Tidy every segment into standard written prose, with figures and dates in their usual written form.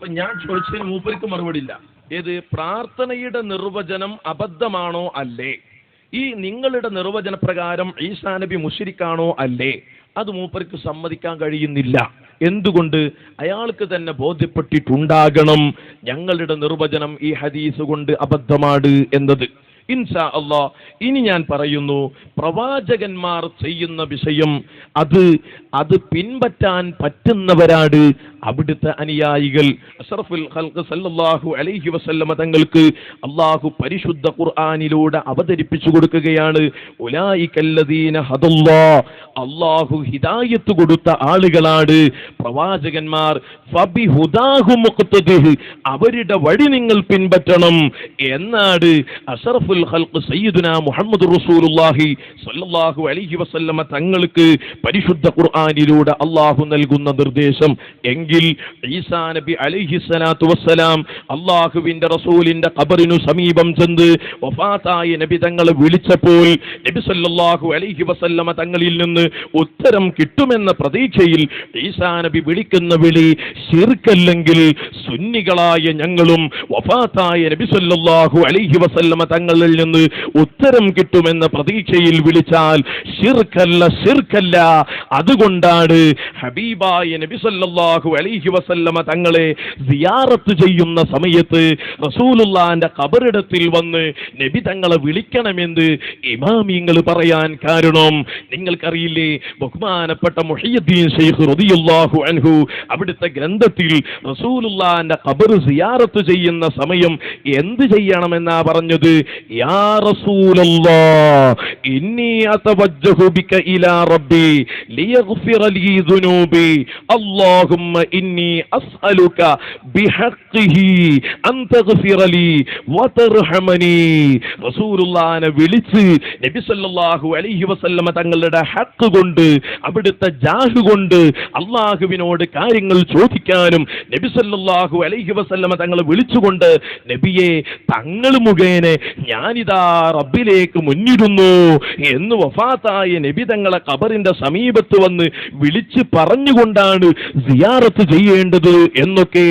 അപ്പൊ ഞാൻ ചോദിച്ചതിന് മൂപ്പർക്ക് മറുപടി ഇല്ല. ഏത് പ്രാർത്ഥനയുടെ നിർവചനം അബദ്ധമാണോ അല്ലേ, ഈ നിങ്ങളുടെ നിർവചന പ്രകാരം ഈസാ നബി മുശ്രിക്കാണോ അല്ലേ, അത് മൂപ്പർക്ക് സമ്മതിക്കാൻ കഴിയുന്നില്ല. എന്തുകൊണ്ട്? അയാൾക്ക് തന്നെ ബോധ്യപ്പെട്ടിട്ടുണ്ടാകണം ഞങ്ങളുടെ നിർവചനം ഈ ഹദീസ് കൊണ്ട് അബദ്ധമാണ് എന്നത്. ഇൻഷാ അല്ലാഹ് ഇനി ഞാൻ പറയുന്നു, പ്രവാചകന്മാർ ചെയ്യുന്ന വിഷയം അത് പിൻപറ്റാൻ പറ്റുന്നവരാണ് അവിടുത്തെ അനുയായികൾ. അഷ്റഫുൽ ഖൽഖ് സല്ലല്ലാഹു അലൈഹി വസല്ലമ തങ്ങൾക്ക് അല്ലാഹു പരിശുദ്ധ ഖുർആനിലൂടെ അവതരിപ്പിച്ചു കൊടുക്കുകയാണ്, ഉലൈകല്ലദീന ഹദല്ലാഹ്, അല്ലാഹു ഹിദായത്ത് കൊടുത്ത ആളുകളാണ് പ്രവാചകന്മാർ. ഫബിഹുദാഹു മുഖ്തദിഹ്, അവരുടെ വഴി നിങ്ങൾ പിൻപറ്റണം എന്നാണ് അഷ്റഫുൽ ഖൽഖ് സയ്യിദുനാ മുഹമ്മദ് റസൂലുള്ളാഹി സ്വല്ലല്ലാഹു അലൈഹി വസല്ലമ തങ്ങൾക്ക് പരിശുദ്ധ ഖുർആനിലൂടെ അല്ലാഹു നൽകുന്ന നിർദ്ദേശം. എങ്കിൽ ഈസാ നബി അലൈഹി സ്വലാത്തു വസ്സലാം അല്ലാഹുവിന്റെ റസൂലിന്റെ ഖബറിനു സമീപം ചെന്ന് വഫാത്തായ നബി തങ്ങളെ വിളിച്ചപ്പോൾ നബി സല്ലല്ലാഹു അലൈഹി വസല്ലമ തങ്ങളിൽ നിന്ന് ഉത്തരം കിട്ടുമെന്ന പ്രതീക്ഷയിൽ ഈസാ നബി വിളിക്കുന്ന വിളി ശിർക്കല്ലെങ്കിൽ സുന്നികളായ ഞങ്ങളും വഫാത്തായ നബി സല്ലല്ലാഹു അലൈഹി വസല്ലമ തങ്ങളിൽ നിന്ന് ഉത്തരം കിട്ടുമെന്ന പ്രതീക്ഷയിൽ വിളിച്ചാൽ ശിർക്കല്ല. അതുകൊണ്ടാണ് ഹബീബായ നബി സല്ലല്ലാഹു അലൈഹി വസല്ലമ തങ്ങളെ സിയാറത്ത് ചെയ്യുന്ന സമയത്ത് റസൂലുള്ളാഹിന്റെ ഖബറിടത്തിൽ വന്ന് നബി തങ്ങളെ വിളിക്കണമെന്ന് ഇമാമിങ്ങൾ പറയാൻ കാരണം. നിങ്ങൾക്കറിയില്ലേ, ബഹുമാനപ്പെട്ട മുഹയ്യിദ്ദീൻ ശൈഖ് റളിയല്ലാഹു അൻഹു അവിടുത്തെ ഗ്രന്ഥത്തിൽ റസൂലുള്ളാഹിന്റെ ഖബർ സിയാറത്ത് ചെയ്യുന്ന സമയം എന്ത് ചെയ്യണമെന്നാ പറഞ്ഞത്? യാ റസൂലല്ലാഹ് ഇന്നി അതവജ്ജഹു ബിക ഇലാ റബ്ബി ലിയഗ്ഫിറ ലീ ദുനൂബി അല്ലാഹുമ്മ ഇന്നി അസ്അലുക ബിഹഖ്ഖിഹി അൻ തഗ്ഫിറ ലീ വതർഹമനി. റസൂലുള്ളാഹിനെ വിളിച്ച് നബി സല്ലല്ലാഹു അലൈഹി വസല്ലമ തങ്ങളുടെ ഹഖ് കൊണ്ട്, അവിടുത്തെ ജാഹ് കൊണ്ട് അല്ലാഹുവിനോട് കാര്യങ്ങൾ ചോദിക്കാനും നബി സല്ലല്ലാഹു അലൈഹി വസല്ലമ തങ്ങളെ വിളിച്ചുകൊണ്ട്, നബിയെ തങ്ങൾ മുഖേന ഞാനിതാ റബ്ബിലേക്ക് മുന്നിടുന്നു എന്ന് വഫാത്തായ നബി തങ്ങളെ ഖബറിന്റെ സമീപത്ത് വന്ന് വിളിച്ച് പറഞ്ഞുകൊണ്ടാണ് സിയാറത്ത് ചെയ്യേണ്ടത് എന്നൊക്കെ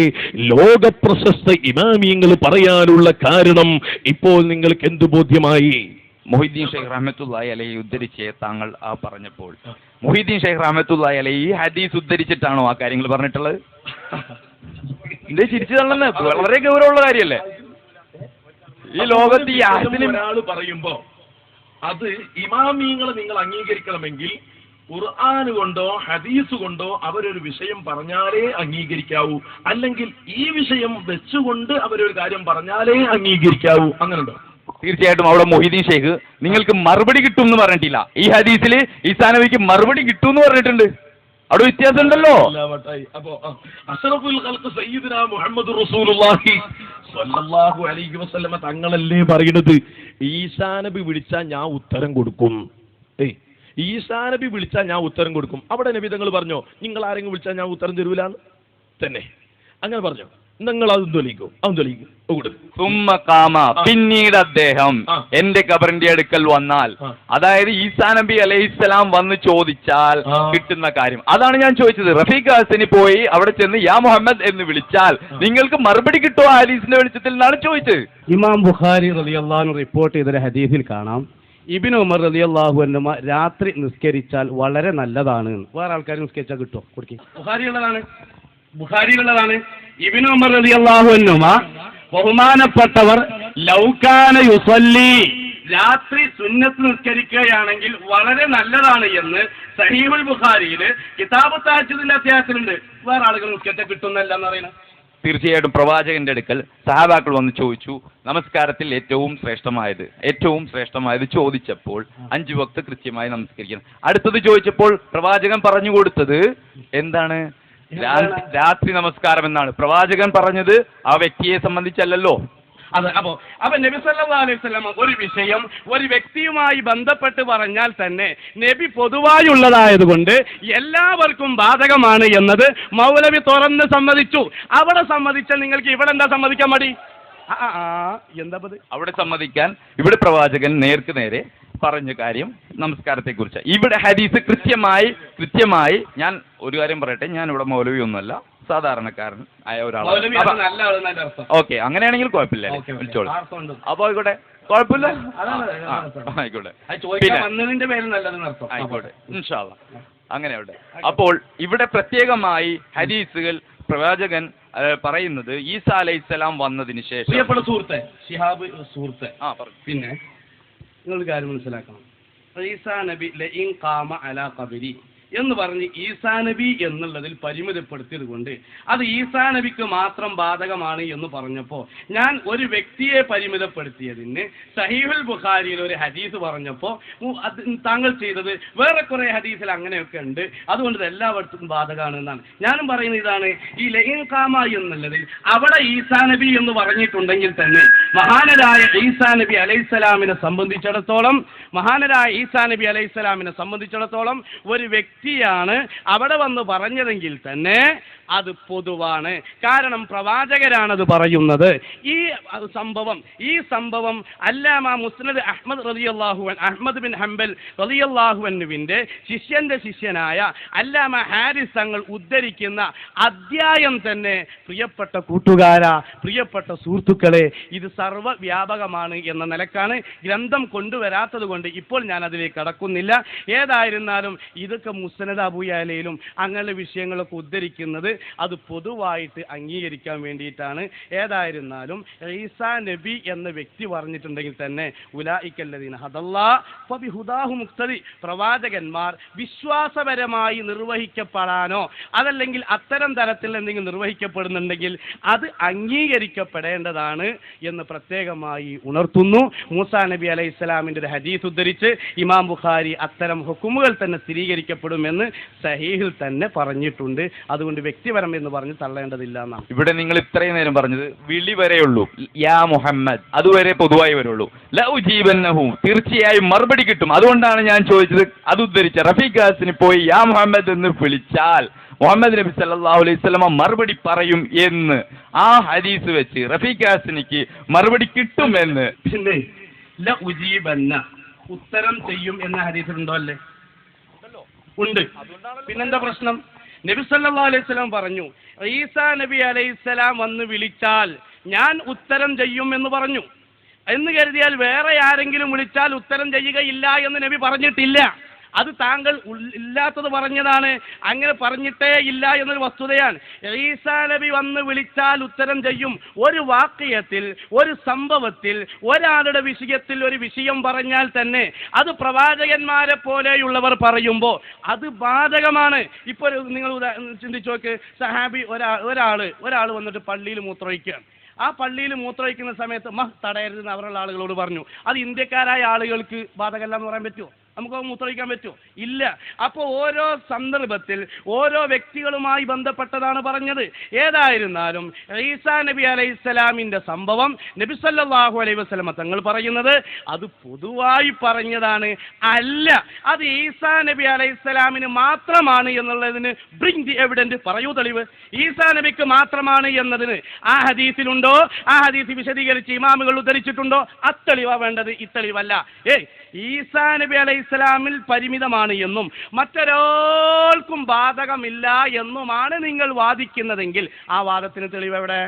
ലോകപ്രശസ്ത ഇമാമിയങ്ങൾ പറയാനുള്ള കാരണം ഇപ്പോൾ നിങ്ങൾക്ക് എന്ത് ബോധ്യമായി? മുഹീദ്ദീൻ ഷെയ്ഖ് റഹ്മത്തുള്ളാഹി അലൈഹി ഉദ്ധരിച്ച് താങ്കൾ പറഞ്ഞപ്പോൾ മുഹീദ്ദീൻ ഷെയ്ഖ് റഹ്മത്തുള്ളാഹി അലൈഹി ഈ ഹദീസ് ഉദ്ധരിച്ചിട്ടാണോ ആ കാര്യങ്ങൾ പറഞ്ഞിട്ടുള്ളത്? എന്തേ ചിരിച്ചു തള്ളുന്ന? വളരെ ഗൗരവമുള്ള കാര്യമല്ലേ ഈ ലോകത്ത്. ഈ ഒരാൾ പറയുമ്പോ അത് ഇമാമിയങ്ങളെ നിങ്ങൾ അംഗീകരിക്കണമെങ്കിൽ ഖുർആൻ കൊണ്ടോ ഹദീസ് കൊണ്ടോ അവരൊരു വിഷയം പറഞ്ഞാലേ അംഗീകരിക്കാവൂ, അല്ലെങ്കിൽ ഈ വിഷയം വെച്ചുകൊണ്ട് അവരൊരു കാര്യം പറഞ്ഞാലേ അംഗീകരിക്കാവൂ. അങ്ങനെയുണ്ടോ? തീർച്ചയായിട്ടും അവിടെ മൊഹീദ്ദീൻ ഷെയ്ഖ് നിങ്ങൾക്ക് മറുപടി കിട്ടും എന്ന് പറഞ്ഞിട്ടില്ല. ഈ ഹദീസിൽ ഈസാ നബിക്ക് മറുപടി കിട്ടും എന്ന് പറഞ്ഞിട്ടുണ്ട്. അവിടെ വ്യത്യാസം ഉണ്ടല്ലോ. അപ്പോ അഷ്റഫുൽ ഖൽഖ് സയ്യിദുനാ മുഹമ്മദ് റസൂലുള്ളാഹി സ്വല്ലല്ലാഹു അലൈഹി വസല്ലമ തങ്ങളല്ലേ പറയുന്നത്, ഈസാ നബി വിളിച്ചാൽ ഞാൻ ഉത്തരം കൊടുക്കും. ഈസാ നബി വിളിച്ചാൽ ഞാൻ ഉത്തരം കൊടുക്കും. അവിടെ നബി തങ്ങൾ പറഞ്ഞോ നിങ്ങൾ ആരെങ്കിലും വിളിച്ചാൽ ഞാൻ ഉത്തരം തരൂലാന്ന്? തന്നെ അങ്ങനെ പറഞ്ഞോ? നിങ്ങൾ അതും തൊലിക്കും, അതും തൊലിക്കും. പിന്നീട് അദ്ദേഹം എന്റെ ഖബറിന്റെ അടുക്കൽ വന്നാൽ, അതായത് ഈസാ നബി അലൈഹിസ്സലാം വന്ന് ചോദിച്ചാൽ കിട്ടുന്ന കാര്യം, അതാണ് ഞാൻ ചോദിച്ചത്. റഫീഖ് ഹസനി പോയി അവിടെ ചെന്ന് യാ മുഹമ്മദ് എന്ന് വിളിച്ചാൽ നിങ്ങൾക്ക് മറുപടി കിട്ടുമോ ഹദീസിന്റെ വെളിച്ചത്തിൽ എന്നാണ് ചോദിച്ചത്. ഇമാം ബുഖാരി റളിയല്ലാഹു അൻഹു റിപ്പോർട്ട് ചെയ്തൊരു ഹദീസിൽ കാണാം, ഇബ്നു ഉമർ റളിയല്ലാഹു അൻഹു രാത്രി നിസ്കരിച്ചാൽ വളരെ നല്ലതാണ്. വേറെ ആൾക്കാർ നിസ്കരിച്ചാൽ കിട്ടുമോ? കൊടുക്കി. ബുഖാരിയിലുള്ളതാണ്. ഇബ്നു ഉമർ റളിയല്ലാഹു അൻഹു ബഹുമാനപ്പെട്ടവർ ലൗകാന യുസല്ലി, രാത്രി സുന്നത്ത് നിസ്കരിക്കുകയാണെങ്കിൽ വളരെ നല്ലതാണ് എന്ന് സഹീഹുൽ ബുഖാരിയിൽ കിതാബ് തഹജ്ജുദിന്റെ അധ്യായത്തിലുണ്ട്. വേറെ ആളുകൾ നിസ്കരിച്ചാൽ കിട്ടുന്നല്ല എന്ന് പറയുന്നത്. തീർച്ചയായിട്ടും പ്രവാചകന്റെ അടുക്കൽ സഹാബാക്കൾ വന്ന് ചോദിച്ചു, നമസ്കാരത്തിൽ ഏറ്റവും ശ്രേഷ്ഠമായത് ചോദിച്ചപ്പോൾ 5 വക്ത് കൃത്യമായി നമസ്കരിക്കണം. അടുത്തത് ചോദിച്ചപ്പോൾ പ്രവാചകൻ പറഞ്ഞു കൊടുത്തത് എന്താണ്? രാത്രി നമസ്കാരം എന്നാണ്. പ്രവാചകൻ പറഞ്ഞത് ആ വ്യക്തിയെ സംബന്ധിച്ചല്ലല്ലോ. അതെ. അപ്പൊ നബി സല്ലല്ലാഹു അലൈഹി വസല്ലം ഒരു വിഷയം ഒരു വ്യക്തിയുമായി ബന്ധപ്പെട്ട് പറഞ്ഞാൽ തന്നെ നബി പൊതുവായുള്ളതായതുകൊണ്ട് എല്ലാവർക്കും ബാധകമാണ് എന്നത് മൗലവി തുറന്ന് സമ്മതിച്ചു. അവിടെ സമ്മതിച്ചാൽ നിങ്ങൾക്ക് ഇവിടെ എന്താ സമ്മതിക്കാൻ മടി? എന്താ അവിടെ സമ്മതിക്കാൻ? ഇവിടെ പ്രവാചകൻ നേർക്ക് നേരെ പറഞ്ഞ കാര്യം നമസ്കാരത്തെക്കുറിച്ച്. ഇവിടെ ഹദീസ് കൃത്യമായി ഞാൻ ഒരു കാര്യം പറയട്ടെ, ഞാൻ ഇവിടെ മൗലവി ഒന്നുമല്ല, സാധാരണക്കാരൻ ആയ മൗലവി ഒരാളാണ്. നല്ല ആളെന്നതിന്റെ അർത്ഥം. ഓക്കെ, അങ്ങനെയാണെങ്കിൽ കുഴപ്പമില്ല, ഓക്കെ, വിളിച്ചോളൂ. അർത്ഥമുണ്ട്. അപ്പൊ ആയിക്കോട്ടെ, കുഴപ്പമില്ല. അതാണ് ആ, ആയിക്കോട്ടെ, അത് ചോദിക്കാൻ വന്നതിന്റെ പേര് നല്ലതെന്ന് അർത്ഥം. ആയിക്കോട്ടെ, ഇൻഷാ അല്ലാ. അങ്ങനെ ആവട്ടെ. അപ്പോൾ ഇവിടെ പ്രത്യേകമായി ഹദീസുകൾ പ്രവാചകൻ പറയുന്നത് ഈസാ അലൈഹിസ്സലാം വന്നതിന് ശേഷം. പ്രിയപ്പെട്ട സുഹൃത്തെ, ശിഹാബ് സുഹൃത്തെ, പറഞ്ഞു. പിന്നെ നിങ്ങളൊരു കാര്യം മനസ്സിലാക്കണം. ഈസാ നബി ലഇൻ ഖാമ അലാ ഖബരി എന്ന് പറഞ്ഞ് ഈസാ നബി എന്നുള്ളതിൽ പരിമിതപ്പെടുത്തിയത് കൊണ്ട് അത് ഈസാ നബിക്ക് മാത്രം ബാധകമാണ് എന്ന് പറഞ്ഞപ്പോൾ ഞാൻ ഒരു വ്യക്തിയെ പരിമിതപ്പെടുത്തിയതിന് സഹീഹുൽ ബുഖാരിയിൽ ഒരു ഹദീസ് പറഞ്ഞപ്പോൾ താങ്കൾ ചെയ്തത് വേറെ കുറെ ഹദീസിൽ അങ്ങനെയൊക്കെ ഉണ്ട്, അതുകൊണ്ട് ഇത് എല്ലാവർക്കും ബാധകമാണ് എന്നാണ്. ഞാനും പറയുന്നത് ഇതാണ്, ഈ ലഇൻ ഖാമ എന്നുള്ളതിൽ അവിടെ ഈസാ നബി എന്ന് പറഞ്ഞിട്ടുണ്ടെങ്കിൽ തന്നെ മഹാനരായ ഈസാ നബി അലൈഹിസ്സലാമിനെ സംബന്ധിച്ചിടത്തോളം ഒരു വ്യക്തിയാണ് അവിടെ വന്ന് പറഞ്ഞതെങ്കിൽ തന്നെ അത് പൊതുവാണ്. കാരണം പ്രവാചകരാണത് പറയുന്നത്. ഈ സംഭവം അല്ലാമ മുസ്നദ് അഹ്മദ് ബിൻ ഹംബൽ റളിയല്ലാഹു അൻഹുവിന്റെ ശിഷ്യന്റെ ശിഷ്യനായ അല്ലാമ ഹാരിസ് തങ്ങൾ ഉദ്ധരിക്കുന്ന അധ്യായം തന്നെ പ്രിയപ്പെട്ട കൂട്ടുകാരാ, പ്രിയപ്പെട്ട സുഹൃത്തുക്കളെ, ഇത് സർവ്വവ്യാപകമാണ് എന്ന നിലക്കാണ് ഗ്രന്ഥം കൊണ്ടുവരാത്തത് കൊണ്ട് ഇപ്പോൾ ഞാൻ അതിലേക്ക് കടക്കുന്നില്ല. ഏതായിരുന്നാലും ഇതൊക്കെ മുസ്നദ് അബൂ യഅലയിലും അങ്ങനെയുള്ള വിഷയങ്ങളൊക്കെ ഉദ്ധരിക്കുന്നത് അത് പൊതുവായിട്ട് അംഗീകരിക്കാൻ വേണ്ടിയിട്ടാണ്. ഏതായിരുന്നാലും ഈസാ നബി എന്ന വ്യക്തി പറഞ്ഞിട്ടുണ്ടെങ്കിൽ തന്നെ ഉലൈകല്ലദീന ഹദല്ലാഹ് ഫബിഹുദാഹു മുഖ്തദി, പ്രവാചകന്മാർ വിശ്വാസപരമായി നിർവഹിക്കപ്പെടാനോ അതല്ലെങ്കിൽ അത്തരം തരത്തിൽ എന്തെങ്കിലും നിർവഹിക്കപ്പെടുന്നുണ്ടെങ്കിൽ അത് അംഗീകരിക്കപ്പെടേണ്ടതാണ് എന്ന് പ്രത്യേകമായി ഉണർത്തുന്നു. മൂസാ നബി അലൈഹിസ്സലാമിന്റെ ഒരു ഹദീസ് ഉദ്ധരിച്ച് ഇമാം ബുഖാരി അത്തരം ഹുക്കുമുകൾ തന്നെ സ്ഥിരീകരിക്കപ്പെടുമെന്ന് സഹീഹിൽ തന്നെ പറഞ്ഞിട്ടുണ്ട്. അതുകൊണ്ട് വ്യക്തിപരം എന്ന് പറഞ്ഞ് തള്ളേണ്ടതില്ല എന്നാണ്. ഇവിടെ നിങ്ങൾ ഇത്രയും നേരം പറഞ്ഞത് വിളി വരെയുള്ളൂ, യാ മുഹമ്മദ്, അതുവരെ പൊതുവായി വരുള്ളൂ. ലഉജീബന്നഹു, തീർച്ചയായും മറുപടി കിട്ടും. അതുകൊണ്ടാണ് ഞാൻ ചോദിച്ചത്. അത് ഉദ്ധരിച്ച റഫീഖാസിന് പോയി യാ മുഹമ്മദ് എന്ന് വിളിച്ചാൽ മുഹമ്മദ് നബി സല്ലല്ലാഹു അലൈഹി വസല്ലമ മറുപടി പറയും എന്ന് ആ ഹദീസ് വെച്ച് റഫീഖാസിനിക്ക് മറുപടി കിട്ടുമെന്ന്. പിന്നെ ലഉജീബന്ന, ഉത്തരം ചെയ്യും എന്ന ഹദീസിലുണ്ടോ? അല്ലേ, ഉണ്ട്. പിന്നെന്താ പ്രശ്നം? നബി സല്ലല്ലാഹു അലൈഹി വസല്ലം പറഞ്ഞു, ഈസാ നബി അലൈഹിസ്സലാം വന്ന് വിളിച്ചാൽ ഞാൻ ഉത്തരം ചെയ്യും എന്ന് പറഞ്ഞു. എന്ന് കരുതിയാൽ വേറെ ആരെങ്കിലും വിളിച്ചാൽ ഉത്തരം ചെയ്യുകയില്ല എന്ന് നബി പറഞ്ഞിട്ടില്ല. അത് താങ്കൾ ഇല്ലാത്തത് പറഞ്ഞതാണ്. അങ്ങനെ പറഞ്ഞിട്ടേ ഇല്ല എന്നൊരു വസ്തുതയാണ്. ഈസാ നബി വന്ന് വിളിച്ചാൽ ഉത്തരം ചെയ്യും. ഒരു വാക്യത്തിൽ, ഒരു സംഭവത്തിൽ, ഒരാളുടെ വിഷയത്തിൽ ഒരു വിഷയം പറഞ്ഞാൽ തന്നെ അത് പ്രവാചകന്മാരെ പോലെയുള്ളവർ പറയുമ്പോൾ അത് ബാധകമാണ്. ഇപ്പോൾ നിങ്ങൾ ചിന്തിച്ചു നോക്ക്, സഹാബി ഒരാൾ വന്നിട്ട് പള്ളിയിൽ മൂത്രമൊഴിക്കുകയാണ്. ആ പള്ളിയിൽ മൂത്രമൊഴിക്കുന്ന സമയത്ത് തടയരുതെന്ന് അവരുള്ള ആളുകളോട് പറഞ്ഞു. അത് ഇന്ത്യക്കാരായ ആളുകൾക്ക് ബാധകമല്ല എന്ന് പറയാൻ പറ്റുമോ? നമുക്ക് മൂത്രമൊഴിക്കാൻ പറ്റുമോ? ഇല്ല. അപ്പോൾ ഓരോ സന്ദർഭത്തിൽ ഓരോ വ്യക്തികളുമായി ബന്ധപ്പെട്ടതാണ് പറഞ്ഞത്. ഏതായിരുന്നാലും ഈസാ നബി അലൈഹിസ്സലാമിന്റെ സംഭവം നബി സല്ലല്ലാഹു അലൈഹി വസല്ലമ തങ്ങൾ പറയുന്നത് അത് പൊതുവായി പറഞ്ഞതാണ്. അല്ല, അത് ഈസാ നബി അലൈഹിസ്സലാമിന് മാത്രമാണ് എന്നുള്ളതിന് ബ്രിങ് ദി എവിഡൻസ്, പറയൂ തെളിവ്. ഈസാ നബിക്ക് മാത്രമാണ് എന്നതിന് ആ ഹദീസിലുണ്ടോ? ആ ഹദീസ് വിശദീകരിച്ച് ഇമാമുകൾ ഉദ്ധരിച്ചിട്ടുണ്ടോ? അത്തെളിവാ വേണ്ടത്, ഇത്തെളിവല്ല. ഈസാ നബി അലൈഹിസ്സലാമിൽ പരിമിതമാണ് എന്നും മറ്റൊരാൾക്കും ബാധകമില്ല എന്നുമാണ് നിങ്ങൾ വാദിക്കുന്നതെങ്കിൽ ആ വാദത്തിന് തെളിവ് എവിടെ?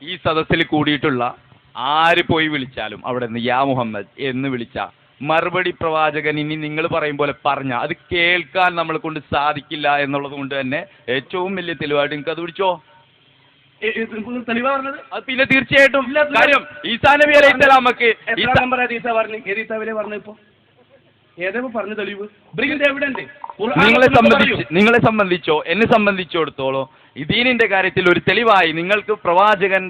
ഈ സദസ്സിൽ കൂടിയിട്ടുള്ള ആര് പോയി വിളിച്ചാലും അവിടെ നിന്ന് യാ മുഹമ്മദ് എന്ന് വിളിച്ച മറുപടി പ്രവാചകൻ ഇനി നിങ്ങൾ പറയും പോലെ പറഞ്ഞ അത് കേൾക്കാൻ നമ്മളെ കൊണ്ട് സാധിക്കില്ല എന്നുള്ളത് കൊണ്ട് തന്നെ ഏറ്റവും വലിയ തെളിവായിട്ട് നിങ്ങൾക്ക് അത് വിളിച്ചോ. തെളിവാ പറഞ്ഞത്? പിന്നെ തീർച്ചയായിട്ടും കാര്യം ഈസാ നബി അലൈഹിസ്സലാമക്ക് പറഞ്ഞു. ഇപ്പൊ ഏതാ പറഞ്ഞ തെളിവ്? നിങ്ങളെ സംബന്ധിച്ചോ എന്നെ സംബന്ധിച്ചിടത്തോളോ ദീനിന്റെ കാര്യത്തിൽ ഒരു തെളിവായി നിങ്ങൾക്ക് പ്രവാചകൻ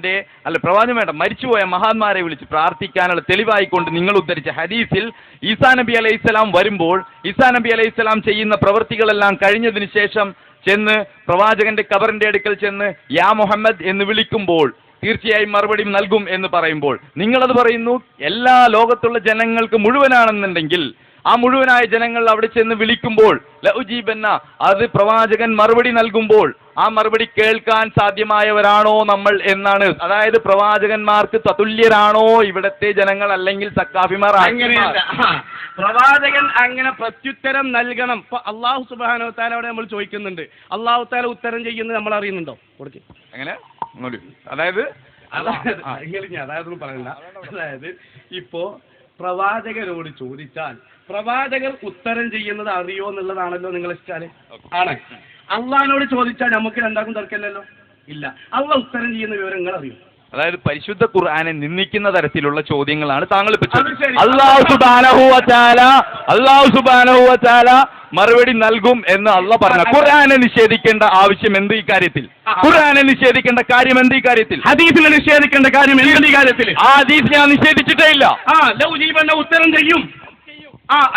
വേണ്ട, മരിച്ചുപോയ മഹാന്മാരെ വിളിച്ച് പ്രാർത്ഥിക്കാനുള്ള തെളിവായിക്കൊണ്ട് നിങ്ങൾ ഉദ്ധരിച്ച ഹദീസിൽ ഈസാ നബി അലൈഹിസ്സലാം വരുമ്പോൾ ഈസാ നബി അലൈഹിസ്സലാം ചെയ്യുന്ന പ്രവൃത്തികളെല്ലാം കഴിഞ്ഞതിന് ശേഷം ചെന്ന് പ്രവാചകന്റെ ഖബറിന്റെ അടുക്കൽ ചെന്ന് യാ മുഹമ്മദ് എന്ന് വിളിക്കുമ്പോൾ തീർച്ചയായും മറുപടി നൽകും എന്ന് പറയുമ്പോൾ നിങ്ങളത് പറയുന്നു എല്ലാ ലോകത്തുള്ള ജനങ്ങൾക്ക് മുഴുവനാണെന്നുണ്ടെങ്കിൽ ആ മുഴുവനായ ജനങ്ങൾ അവിടെ ചെന്ന് വിളിക്കുമ്പോൾ ലഉജീബന്ന, അത് പ്രവാചകൻ മറുപടി നൽകുമ്പോൾ ആ മറുപടി കേൾക്കാൻ സാധ്യമായവരാണോ നമ്മൾ എന്നാണ്. അതായത് പ്രവാചകന്മാർക്ക് തതുല്യരാണോ ഇവിടത്തെ ജനങ്ങൾ, അല്ലെങ്കിൽ സക്കാഫിമാർ? അങ്ങനെയല്ല, പ്രവാചകൻ അങ്ങനെ പ്രത്യുത്തരം നൽകണം. ഇപ്പൊ അള്ളാഹു സുബ്ഹാനഹു വ തആലയോട് നമ്മൾ ചോദിക്കുന്നുണ്ട്, അള്ളാഹു തആല ഉത്തരം ചെയ്യുന്നത് നമ്മൾ അറിയുന്നുണ്ടോ? കൊടുക്ക്. അങ്ങനെ അതായത് അതായത് പറയണ്ട. അതായത് ഇപ്പോ പ്രവാചകരോട് ചോദിച്ചാൽ പ്രവാചകർ ഉത്തരം ചെയ്യുന്നത് അറിയോ എന്നുള്ളതാണല്ലോ നിങ്ങൾ ഇഷ്ടാല് ആണ്. അള്ളാഹിനോട് ചോദിച്ചാൽ നമുക്ക് രണ്ടാക്കും തർക്കമല്ലല്ലോ, ഇല്ല. അള്ളാഹ് ഉത്തരം ചെയ്യുന്ന വിവരങ്ങൾ അറിയും. അതായത് പരിശുദ്ധ ഖുർആനെ നിന്ദിക്കുന്ന തരത്തിലുള്ള ചോദ്യങ്ങളാണ് താങ്കൾ ഇപ്പൊ അല്ലാഹു സുബ്ഹാനഹു വ തആല മറുപടി നൽകും എന്ന് അള്ളാഹ് പറഞ്ഞു. ഖുർആനെ നിഷേധിക്കേണ്ട ആവശ്യം എന്ത് ഈ കാര്യത്തിൽ? ഖുർആനെ നിഷേധിക്കേണ്ട കാര്യം എന്ത് ഈ കാര്യത്തിൽ? ഹദീസിനെ നിഷേധിക്കേണ്ട കാര്യം എന്ത് ഈ കാര്യത്തിൽ? ആ ഹദീസ് ഞാൻ നിഷേധിച്ചിട്ടേ ഇല്ല. ഉത്തരം ചെയ്യും.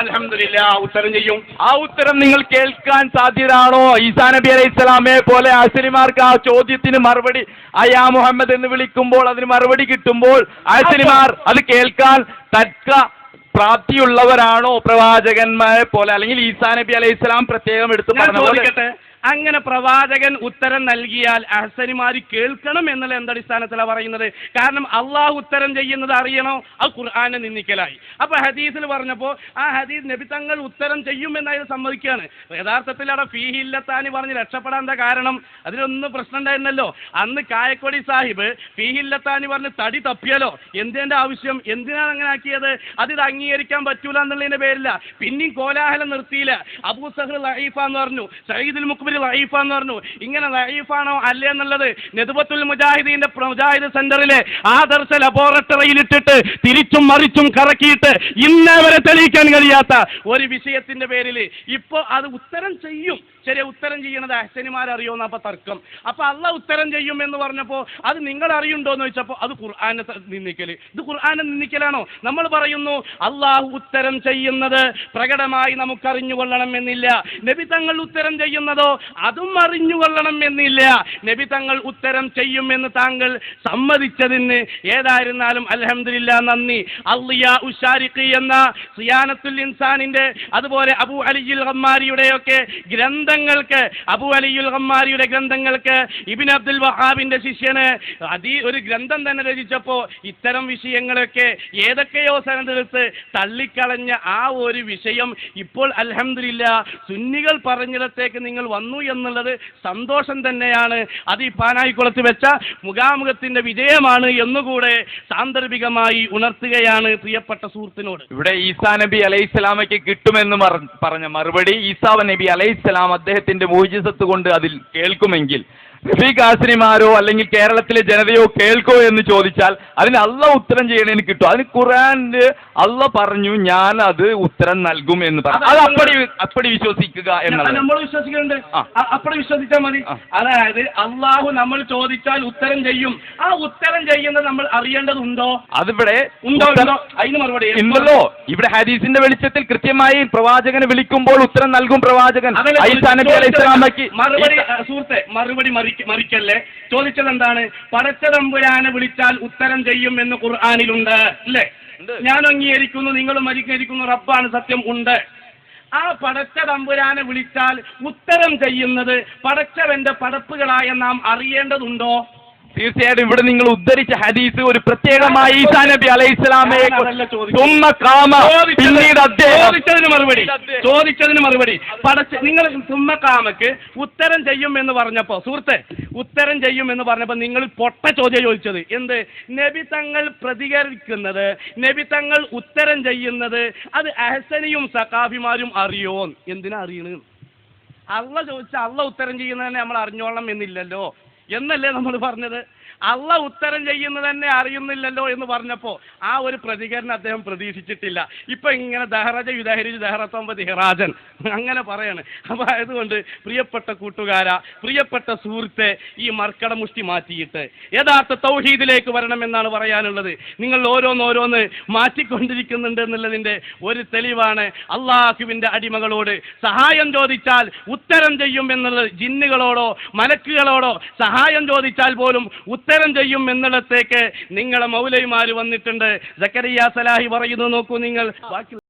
അൽഹംദുലില്ലാ, ഉത്തരം ചെയ്യും. ആ ഉത്തരം നിങ്ങൾ കേൾക്കാൻ സാധ്യരാണോ? ഈസാ നബി അലൈഹി സ്വലാമെ പോലെ അസ്ലിമാർക്ക് ആ ചോദ്യത്തിന് മറുപടി അയാ മുഹമ്മദ് എന്ന് വിളിക്കുമ്പോൾ അതിന് മറുപടി കിട്ടുമ്പോൾ അസ്ലിമാർ അത് കേൾക്കാൻ തക്ക പ്രാപ്തിയുള്ളവരാണോ പ്രവാചകന്മാരെ പോലെ? അല്ലെങ്കിൽ ഈസാ നബി അലൈഹി സ്വലാം പ്രത്യേകം എടുത്തു ചോദിക്കട്ടെ, അങ്ങനെ പ്രവാചകൻ ഉത്തരം നൽകിയാൽ അഹ്സനിമാര് കേൾക്കണം എന്നുള്ള എന്തടിസ്ഥാനത്തിലാണ് പറയുന്നത്? കാരണം അള്ളാഹു ഉത്തരം ചെയ്യുന്നത് അറിയണോ? അത് ഖുർആനെ നിന്ദിക്കലായി. അപ്പൊ ഹദീസിൽ പറഞ്ഞപ്പോ ആ ഹദീസ് നബി തങ്ങൾ ഉത്തരം ചെയ്യുമെന്നായത് സമ്മതിക്കുകയാണ്. യഥാർത്ഥത്തിൽ അവിടെ ഫീഹില്ലത്താനി പറഞ്ഞ് രക്ഷപ്പെടാൻ എന്താ കാരണം? അതിലൊന്നും പ്രശ്നം ഉണ്ടായിരുന്നല്ലോ. അന്ന് കായക്കൊടി സാഹിബ് ഫീഹില്ലത്താനി പറഞ്ഞ് തടി തപ്പിയാലോ? എന്തിന്റെ ആവശ്യം? എന്തിനാണ് അങ്ങനെ ആക്കിയത്? അതിത് അംഗീകരിക്കാൻ പറ്റൂല എന്നുള്ളതിന്റെ പേരില്ല. പിന്നെയും കോലാഹലം നിർത്തിയില്ല. അബൂ സഹ്ർ ലഈഫ എന്ന് പറഞ്ഞു, സയ്യിദുൽ മുഖ്ബിർ ലഈഫ എന്ന് പറഞ്ഞു. ഇങ്ങനെ ലഈഫാണോ അല്ലേ എന്നുള്ളത് നെദ്വത്തുൽ മുജാഹിദീന്റെ മുജാഹിദ് സെന്ററിലെ ആദർശ ലബോറട്ടറിയിൽ ഇട്ടിട്ട് തിരിച്ചും മറിച്ചും കറക്കിയിട്ട് ഇന്നേ വരെ തെളിയിക്കാൻ കഴിയാത്ത ഒരു വിഷയത്തിന്റെ പേരിൽ ഇപ്പോ അത് ഉത്തരം ചെയ്യും. ശരി, ഉത്തരം ചെയ്യണത് അഹ്സനിമാരറിയോന്ന് അപ്പൊ തർക്കം. അപ്പൊ അള്ളാഹ് ഉത്തരം ചെയ്യും എന്ന് പറഞ്ഞപ്പോ അത് നിങ്ങൾ അറിയുണ്ടോ എന്ന് ചോദിച്ചപ്പോ അത് ഖുർആനെ നിന്ദിക്കല്. ഇത് ഖുർആനെ നിന്ദിക്കലാണോ? നമ്മൾ പറയുന്നു അള്ളാഹു ഉത്തരം ചെയ്യുന്നത് പ്രകടമായി നമുക്ക് അറിഞ്ഞുകൊള്ളണം എന്നില്ല. നബി തങ്ങൾ ഉത്തരം ചെയ്യുന്നതോ അതും അറിഞ്ഞുകൊള്ളണം എന്നില്ല. നബി തങ്ങൾ ഉത്തരം ചെയ്യുമെന്ന് താങ്കൾ സമ്മതിച്ചതിന് ഏതായിരുന്നാലും അൽഹംദുലില്ലാ, നന്ദി. അള്ളിയാ ഉശാരിഖി എന്ന സിയാനത്തുൽ ഇൻസാനിന്റെ അതുപോലെ അബൂ അലിയുൽ ഖമ്മാരിയുടെയൊക്കെ ഗ്രന്ഥങ്ങൾക്ക്, അബൂ അലിയുൽ ഖമ്മാരിയുടെ ഗ്രന്ഥങ്ങൾക്ക് ഇബ്നു അബ്ദുൽ വഹാബിന്റെ ശിഷ്യന് ഒരു ഗ്രന്ഥം തന്നെ രചിച്ചപ്പോ ഇത്തരം വിഷയങ്ങളൊക്കെ ഏതൊക്കെയോ സനദെടുത്ത് തള്ളിക്കളഞ്ഞ ആ ഒരു വിഷയം ഇപ്പോൾ അൽഹംദുലില്ലാ സുന്നികൾ പറഞ്ഞിടത്തേക്ക് നിങ്ങൾ വന്നു എന്നുള്ളത് സന്തോഷം തന്നെയാണ്. അത് ഈ പാനായിക്കുളത്ത് വെച്ച മുഖാമുഖത്തിന്റെ വിജയമാണ് എന്നുകൂടെ സാന്ദർഭികമായി ഉണർത്തുകയാണ് പ്രിയപ്പെട്ട സുഹൃത്തിനോട്. ഇവിടെ ഈസാ നബി അലൈഹിസ്സലാമയ്ക്ക് കിട്ടുമെന്ന് പറഞ്ഞ മറുപടി, ഈസാ നബി അലൈഹിസ്സലാം അദ്ദേഹത്തിന്റെ മുഅ്ജിസത്ത് കൊണ്ട് അതിൽ കേൾക്കുമെങ്കിൽ റഫീഖ് ഹാസിനിമാരോ അല്ലെങ്കിൽ കേരളത്തിലെ ജനതയോ കേൾക്കോ എന്ന് ചോദിച്ചാൽ അതിന് അള്ളാഹ് ഉത്തരം ചെയ്യണേന് കിട്ടും. അതിന് ഖുർആനില് അള്ളാഹ് പറഞ്ഞു ഞാൻ അത് ഉത്തരം നൽകും എന്ന് പറഞ്ഞു. അത് അപ്പടി വിശ്വസിക്കുക എന്നുള്ളത് നമ്മൾ വിശ്വസിക്കുന്നുണ്ട്. അപ്പടി വിശ്വസിച്ചാൽ മതി. അതായത് അള്ളാഹു നമ്മൾ ചോദിച്ചാൽ ഉത്തരം ചെയ്യും. ആ ഉത്തരം ചെയ്യുന്നത് നമ്മൾ അറിയേണ്ടതുണ്ടോ? അതിവിടെ ഉണ്ടോ? അതിന് മറുപടി ഉണ്ടല്ലോ. ഇവിടെ ഹദീസിന്റെ വെളിച്ചത്തിൽ കൃത്യമായി പ്രവാചകനെ വിളിക്കുമ്പോൾ ഉത്തരം നൽകും പ്രവാചകൻ. ഈസാ നബി അലൈഹിസ്സലാമയ്ക്ക് മറുപടി സുഹൃത്തെ, മറുപടി മറിക്കല്ലേ. ചോദിച്ചത് എന്താണ്? പടച്ചതമ്പുരാനെ വിളിച്ചാൽ ഉത്തരം ചെയ്യും എന്ന് ഖുർആനിലുണ്ട് അല്ലേ? ഞാൻ അംഗീകരിക്കുന്നു, നിങ്ങളും അംഗീകരിക്കുന്നു, റബ്ബാണ് സത്യം, ഉണ്ട്. ആ പടച്ചതമ്പുരാനെ വിളിച്ചാൽ ഉത്തരം ചെയ്യുന്നത് പടച്ചവന്റെ പടപ്പുകളായ നാം അറിയേണ്ടതുണ്ടോ? തീർച്ചയായിട്ടും ഇവിടെ നിങ്ങൾ ഉദ്ധരിച്ച ഹദീസ് ഒരു പ്രത്യേകമായി ഈസാ നബി അലൈഹിസ്സലാമയെ പിന്നീട് ചോദിച്ചതിന് മറുപടി നിങ്ങൾ സുമ്മക്കാമക്ക് ഉത്തരം ചെയ്യും എന്ന് പറഞ്ഞപ്പോ, സുഹൃത്തെ, ഉത്തരം ചെയ്യും എന്ന് പറഞ്ഞപ്പോ നിങ്ങൾ പൊട്ട ചോദ്യം ചോദിച്ചത് എന്ത്? നബി തങ്ങൾ പ്രതികരിക്കുന്നത്, നബി തങ്ങൾ ഉത്തരം ചെയ്യുന്നത് അത് അഹ്സനിയും സഖാഫിമാരും അറിയോ? എന്തിനാ അറിയണ്? അള്ളാഹ് ചോദിച്ചാൽ അള്ളാഹ് ഉത്തരം ചെയ്യുന്നതന്നെ നമ്മൾ അറിഞ്ഞോളണം എന്നില്ലല്ലോ എന്നല്ലേ നമ്മൾ പറഞ്ഞത്? അള്ളാഹ് ഉത്തരം ചെയ്യുന്നത് തന്നെ അറിയുന്നില്ലല്ലോ എന്ന് പറഞ്ഞപ്പോൾ ആ ഒരു പ്രതികരണം അദ്ദേഹം പ്രതീക്ഷിച്ചിട്ടില്ല. ഇപ്പൊ ഇങ്ങനെ ദഹറജ യുദഹരിജ് ദഹറത്തൊമ്പത് ഹിറാജൻ അങ്ങനെ പറയാണ്. അപ്പൊ അതുകൊണ്ട് പ്രിയപ്പെട്ട കൂട്ടുകാരാ, പ്രിയപ്പെട്ട സുഹൃത്തെ, ഈ മർക്കട മുഷ്ടി മാറ്റിയിട്ട് യഥാർത്ഥ തൗഹീദിലേക്ക് വരണമെന്നാണ് പറയാനുള്ളത്. നിങ്ങൾ ഓരോന്നോരോന്ന് മാറ്റിക്കൊണ്ടിരിക്കുന്നുണ്ട് എന്നുള്ളതിന്റെ ഒരു തെളിവാണ് അള്ളാഹുവിന്റെ അടിമകളോട് സഹായം ചോദിച്ചാൽ ഉത്തരം ചെയ്യും എന്നുള്ളത്. ജിന്നുകളോടോ മലക്കുകളോടോ സഹായം ചോദിച്ചാൽ പോലും ഉത്തരം ചെയ്യും എന്നിടത്തേക്ക് നിങ്ങളെ മൗലവിമാര് വന്നിട്ടുണ്ട്. സക്കരിയ സലാഹി പറയുന്നു, നോക്കൂ നിങ്ങൾ. ബാക്കി